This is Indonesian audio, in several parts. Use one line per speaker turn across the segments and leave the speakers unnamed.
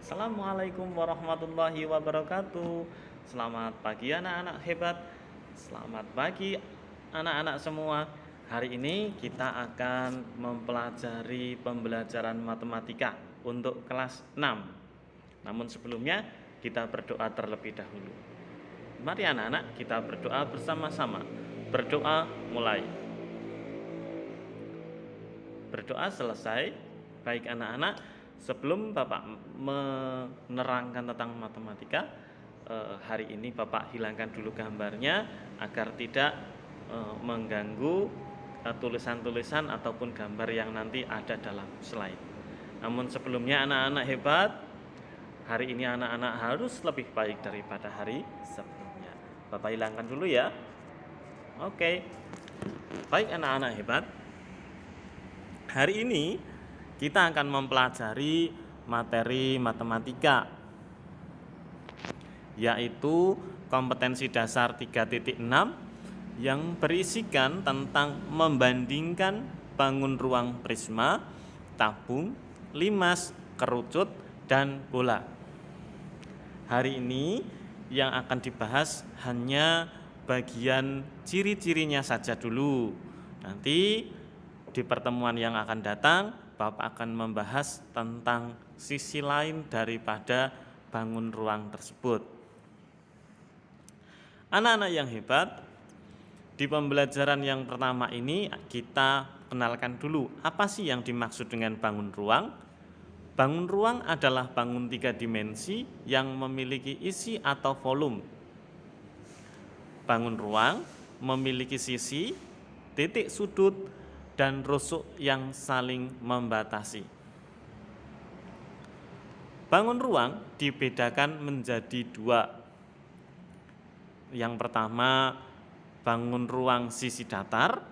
Assalamualaikum warahmatullahi wabarakatuh. Selamat pagi anak-anak hebat. Selamat pagi anak-anak semua. Hari ini kita akan mempelajari pembelajaran matematika untuk kelas 6. Namun sebelumnya kita berdoa terlebih dahulu. Mari anak-anak kita berdoa bersama-sama. Berdoa mulai. Berdoa selesai. Baik anak-anak, sebelum Bapak menerangkan tentang matematika, hari ini Bapak hilangkan dulu gambarnya agar tidak mengganggu tulisan-tulisan ataupun gambar yang nanti ada dalam slide. Namun sebelumnya anak-anak hebat, hari ini anak-anak harus lebih baik daripada hari sebelumnya. Bapak hilangkan dulu ya. Oke. Baik anak-anak hebat. Hari ini kita akan mempelajari materi matematika, yaitu kompetensi dasar 3.6 yang berisikan tentang membandingkan bangun ruang prisma, tabung, limas, kerucut, dan bola. Hari ini yang akan dibahas hanya bagian ciri-cirinya saja dulu. Nanti di pertemuan yang akan datang, Bapak akan membahas tentang sisi lain daripada bangun ruang tersebut. Anak-anak yang hebat, di pembelajaran yang pertama ini kita kenalkan dulu apa sih yang dimaksud dengan bangun ruang. Bangun ruang adalah bangun 3 dimensi yang memiliki isi atau volume. Bangun ruang memiliki sisi, titik sudut, dan rusuk yang saling membatasi. Bangun ruang dibedakan menjadi dua. Yang pertama, bangun ruang sisi datar.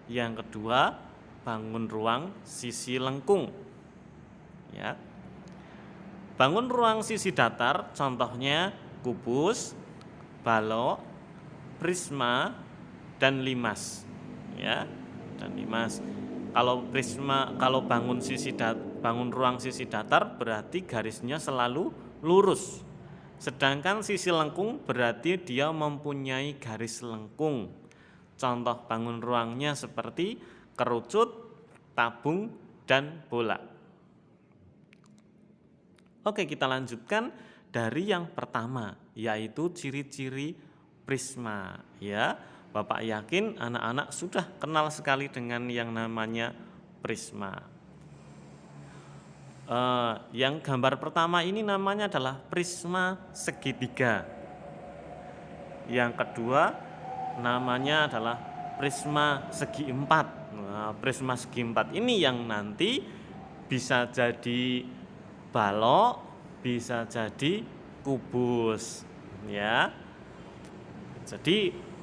Yang kedua, bangun ruang sisi lengkung. Ya. Bangun ruang sisi datar contohnya kubus, balok, prisma, dan limas. Ya. Dan limas. Kalau bangun ruang sisi datar berarti garisnya selalu lurus. Sedangkan sisi lengkung berarti dia mempunyai garis lengkung. Contoh bangun ruangnya seperti kerucut, tabung, dan bola. Oke, kita lanjutkan dari yang pertama, yaitu ciri-ciri prisma. Ya. Bapak yakin anak-anak sudah kenal sekali dengan yang namanya prisma. Yang gambar pertama ini namanya adalah prisma segitiga. Yang kedua namanya adalah prisma segi empat. Nah, prisma segi empat ini yang nanti bisa jadi balok, bisa jadi kubus. Ya. Jadi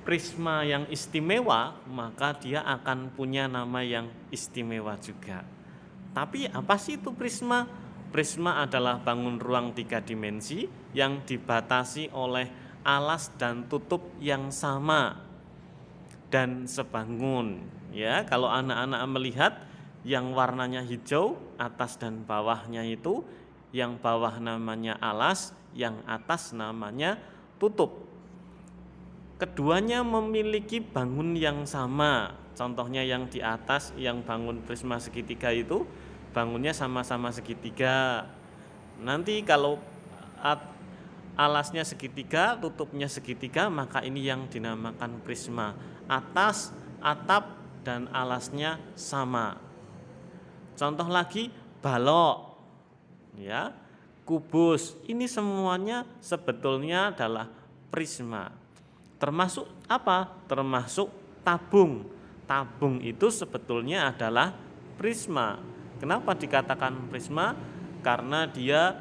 prisma yang istimewa, maka dia akan punya nama yang istimewa juga. Tapi apa sih itu prisma? Prisma adalah bangun ruang 3 dimensi yang dibatasi oleh alas dan tutup yang sama dan sebangun. Ya, kalau anak-anak melihat yang warnanya hijau, atas dan bawahnya itu, yang bawah namanya alas, yang atas namanya tutup. Keduanya memiliki bangun yang sama. Contohnya yang di atas, yang bangun prisma segitiga itu bangunnya sama-sama segitiga. Nanti kalau alasnya segitiga, tutupnya segitiga, maka ini yang dinamakan prisma. Atas, atap, dan alasnya sama. Contoh lagi balok, ya, kubus. Ini semuanya sebetulnya adalah prisma. Termasuk apa? Termasuk tabung. Tabung itu sebetulnya adalah prisma. Kenapa dikatakan prisma? Karena dia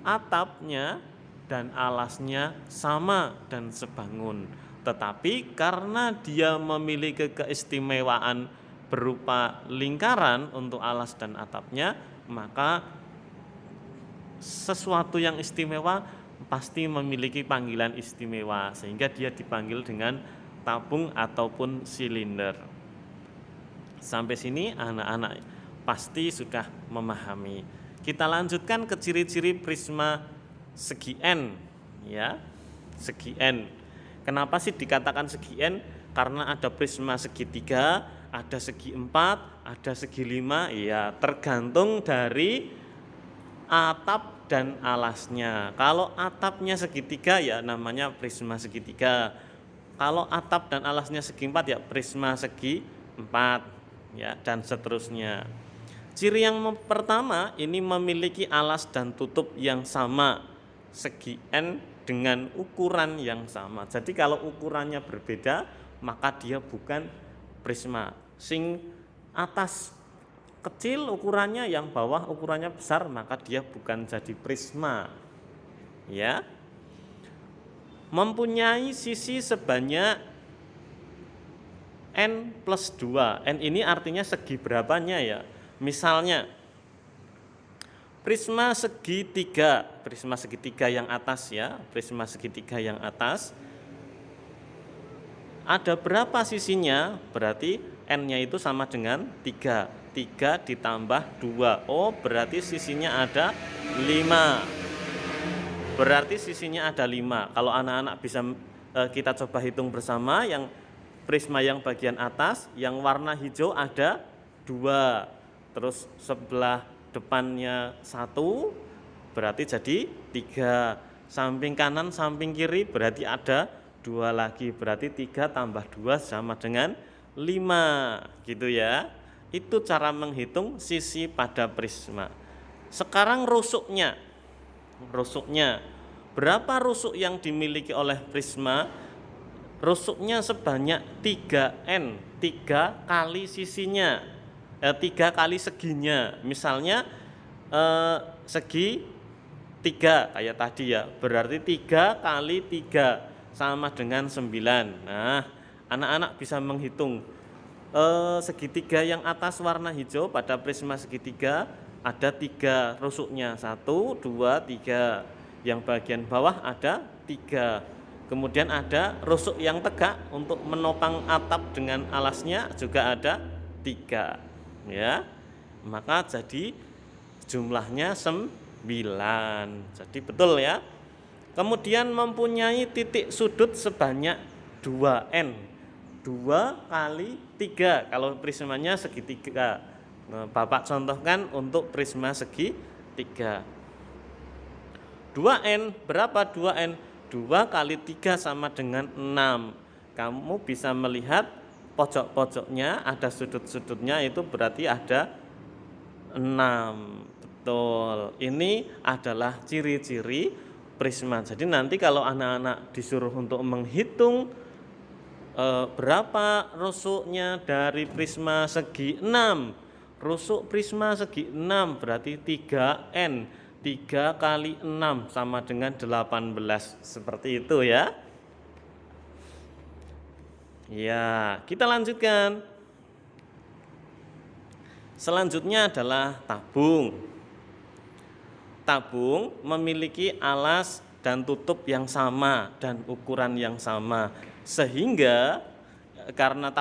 atapnya dan alasnya sama dan sebangun. Tetapi karena dia memiliki keistimewaan berupa lingkaran untuk alas dan atapnya, maka sesuatu yang istimewa pasti memiliki panggilan istimewa, sehingga dia dipanggil dengan tabung ataupun silinder. Sampai sini anak-anak pasti sudah memahami. Kita lanjutkan ke ciri-ciri prisma segi N, ya. Segi N. Kenapa sih dikatakan segi N? Karena ada prisma segitiga, ada segi 4, ada segi 5, ya tergantung dari atap dan alasnya. Kalau atapnya segitiga ya namanya prisma segitiga. Kalau atap dan alasnya segi 4 ya prisma segi 4, ya, dan seterusnya. Ciri yang pertama ini memiliki alas dan tutup yang sama, segi N dengan ukuran yang sama. Jadi kalau ukurannya berbeda maka dia bukan prisma. Sing atas kecil ukurannya, yang bawah ukurannya besar, maka dia bukan jadi prisma. Ya. Mempunyai sisi sebanyak N plus 2. N ini artinya segi berapanya ya. Misalnya prisma segitiga yang atas ya, prisma segitiga yang atas ada berapa sisinya? Berarti N-nya itu sama dengan 3. 3 ditambah 2. Oh, berarti sisinya ada 5. Berarti sisinya ada 5. Kalau anak-anak bisa kita coba hitung bersama, yang prisma yang bagian atas yang warna hijau ada 2. Terus sebelah depannya 1, berarti jadi 3. Samping kanan, samping kiri berarti ada 2 lagi. Berarti 3 tambah 2 sama dengan 5, gitu ya. Itu cara menghitung sisi pada prisma. Sekarang rusuknya. Berapa rusuk yang dimiliki oleh prisma? Rusuknya sebanyak 3N, 3 kali sisinya. 3 kali seginya. Misalnya segi 3 kayak tadi ya, berarti 3 kali 3 sama dengan 9. Nah, anak-anak bisa menghitung segitiga yang atas warna hijau pada prisma segitiga ada 3 rusuknya, 1, 2, 3. Yang bagian bawah ada 3. Kemudian ada rusuk yang tegak untuk menopang atap dengan alasnya juga ada 3. Ya, maka jadi jumlahnya 9. Jadi betul ya. Kemudian mempunyai titik sudut sebanyak 2N. 2 kali 3 kalau prismanya segitiga. Nah, Bapak contohkan untuk prisma segitiga. 2N, berapa 2N? 2 kali 3 sama dengan 6. Kamu bisa melihat pojok-pojoknya ada sudut-sudutnya, itu berarti ada 6. Betul. Ini adalah ciri-ciri prisma. Jadi nanti kalau anak-anak disuruh untuk menghitung berapa rusuknya dari prisma segi 6. Rusuk prisma segi 6 berarti 3N. 3 kali 6 sama dengan 18. Seperti itu ya. Ya, kita lanjutkan. Selanjutnya adalah tabung. Tabung memiliki alas dan tutup yang sama dan ukuran yang sama. Sehingga karena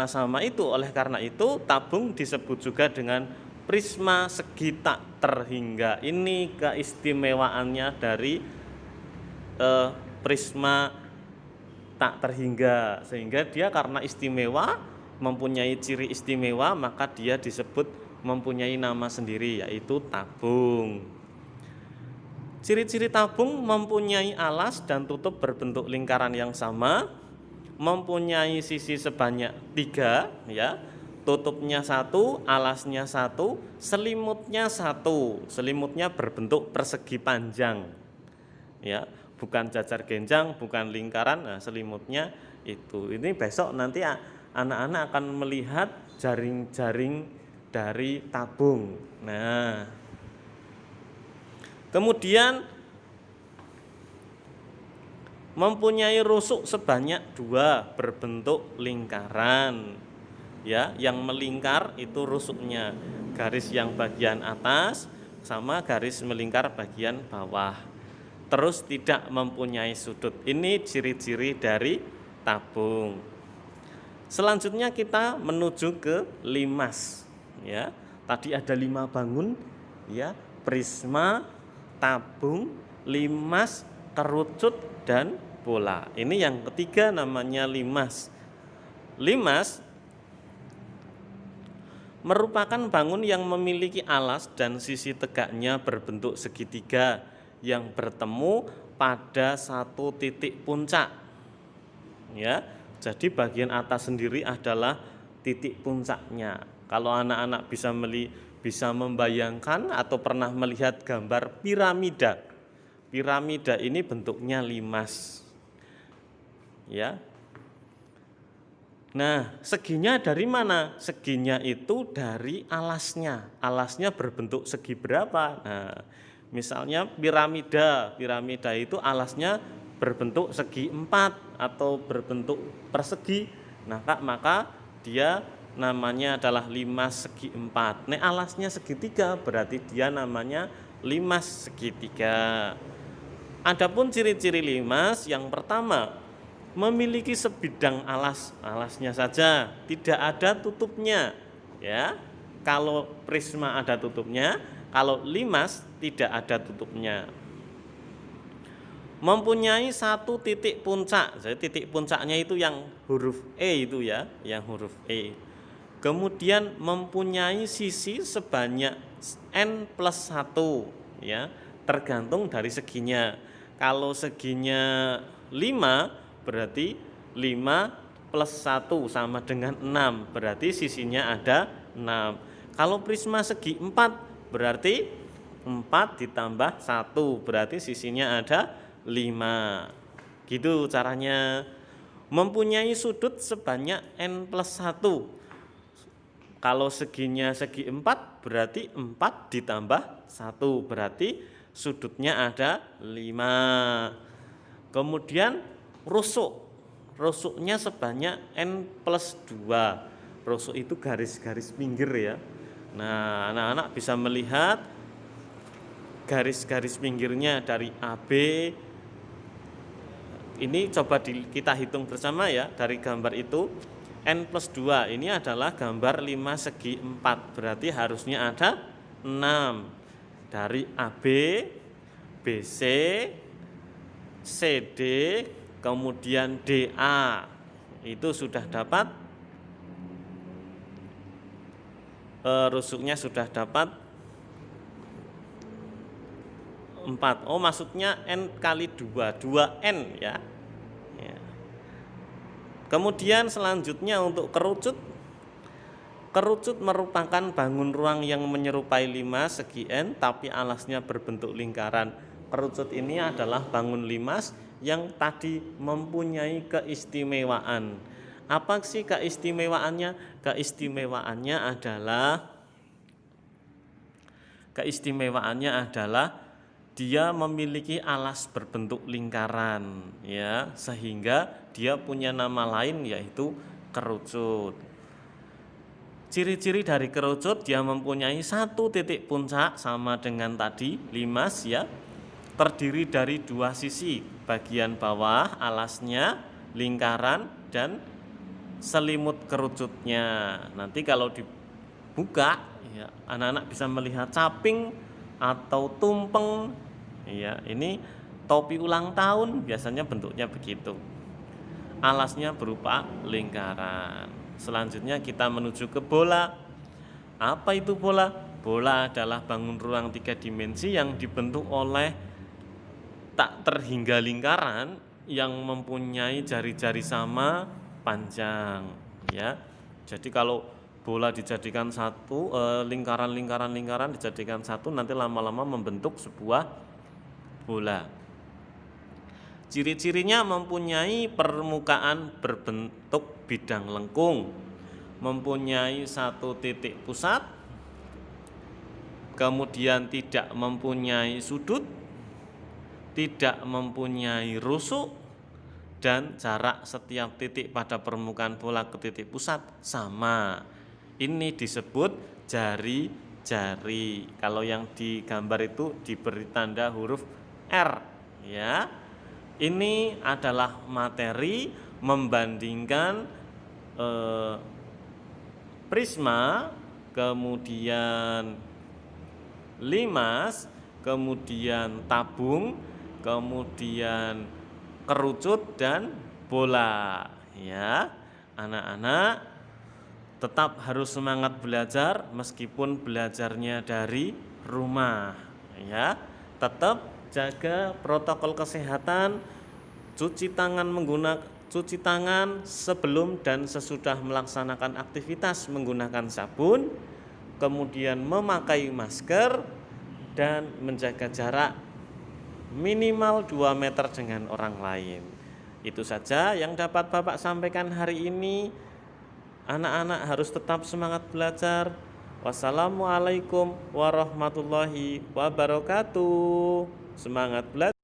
sama itu, oleh karena itu tabung disebut juga dengan prisma segi tak terhingga. Ini keistimewaannya dari prisma tak terhingga, sehingga dia karena istimewa, mempunyai ciri istimewa, maka dia disebut mempunyai nama sendiri, yaitu tabung. Ciri-ciri tabung mempunyai alas dan tutup berbentuk lingkaran yang sama, mempunyai sisi sebanyak 3, ya, tutupnya 1, alasnya 1, selimutnya 1. Selimutnya berbentuk persegi panjang, ya, bukan jajar genjang, bukan lingkaran. Nah, selimutnya itu. Ini besok nanti anak-anak akan melihat jaring-jaring dari tabung. Nah, kemudian mempunyai rusuk sebanyak 2 berbentuk lingkaran. Ya, yang melingkar itu rusuknya. Garis yang bagian atas sama garis melingkar bagian bawah. Terus tidak mempunyai sudut. Ini ciri-ciri dari tabung. Selanjutnya kita menuju ke limas, ya. Tadi ada 5 bangun, ya, prisma, tabung, limas, kerucut, dan bola. Ini yang ketiga namanya limas. Limas merupakan bangun yang memiliki alas dan sisi tegaknya berbentuk segitiga yang bertemu pada satu titik puncak. Ya, jadi bagian atas sendiri adalah titik puncaknya. Kalau anak-anak bisa membayangkan atau pernah melihat gambar piramida. Piramida ini bentuknya limas. Ya. Nah, seginya dari mana? Seginya itu dari alasnya. Alasnya berbentuk segi berapa? Nah, misalnya piramida itu alasnya berbentuk segi 4 atau berbentuk persegi. Nah, maka dia namanya adalah limas segi 4. Nah, alasnya segitiga berarti dia namanya limas segitiga. Adapun ciri-ciri limas, yang pertama, memiliki sebidang alasnya saja, tidak ada tutupnya, ya. Kalau prisma ada tutupnya, kalau limas tidak ada tutupnya. Mempunyai satu titik puncak, jadi titik puncaknya itu yang huruf E itu, ya, yang huruf E. Kemudian mempunyai sisi sebanyak n+1, ya, tergantung dari seginya. Kalau seginya 5, berarti 5+1 sama dengan 6, berarti sisinya ada 6. Kalau prisma segi 4, berarti 4 ditambah 1, berarti sisinya ada 5. Gitu caranya. Mempunyai sudut sebanyak n+1. Kalau seginya segi 4, berarti 4 ditambah 1, berarti sudutnya ada 5. Kemudian rusuknya sebanyak n+2. Rusuk itu garis-garis pinggir, ya. Nah, anak-anak bisa melihat garis-garis pinggirnya dari AB. Ini coba kita hitung bersama, ya, dari gambar itu. n+2 ini adalah gambar 5 segi 4, berarti harusnya ada 6. Dari AB, BC, CD, kemudian DA, itu sudah dapat, rusuknya sudah dapat 4. Oh, maksudnya N kali 2, 2N, ya. Kemudian selanjutnya untuk kerucut. Kerucut merupakan bangun ruang yang menyerupai limas segi N tapi alasnya berbentuk lingkaran. Kerucut ini adalah bangun limas yang tadi mempunyai keistimewaan. Apa sih keistimewaannya? Keistimewaannya adalah dia memiliki alas berbentuk lingkaran, ya, sehingga dia punya nama lain yaitu kerucut. Ciri-ciri dari kerucut, dia mempunyai satu titik puncak sama dengan tadi limas, ya. Terdiri dari 2 sisi, bagian bawah alasnya lingkaran dan selimut kerucutnya. Nanti kalau dibuka, ya, anak-anak bisa melihat caping atau tumpeng, ya. Ini topi ulang tahun biasanya bentuknya begitu. Alasnya berupa lingkaran. Selanjutnya kita menuju ke bola. Apa itu bola? Bola adalah bangun ruang 3 dimensi yang dibentuk oleh tak terhingga lingkaran yang mempunyai jari-jari sama panjang, ya. Jadi kalau bola dijadikan satu, lingkaran dijadikan satu, nanti lama-lama membentuk sebuah bola. Ciri-cirinya mempunyai permukaan berbentuk bidang lengkung, mempunyai satu titik pusat, kemudian tidak mempunyai sudut, tidak mempunyai rusuk, dan jarak setiap titik pada permukaan bola ke titik pusat sama. Ini disebut jari-jari. Kalau yang digambar itu diberi tanda huruf R, ya. Ini adalah materi membandingkan prisma, kemudian limas, kemudian tabung, kemudian kerucut dan bola. Ya, anak-anak tetap harus semangat belajar meskipun belajarnya dari rumah. Ya, tetap jaga protokol kesehatan, cuci tangan sebelum dan sesudah melaksanakan aktivitas menggunakan sabun, kemudian memakai masker dan menjaga jarak minimal 2 meter dengan orang lain. Itu saja yang dapat Bapak sampaikan hari ini. Anak-anak harus tetap semangat belajar. Wassalamualaikum warahmatullahi wabarakatuh. Semangat belajar.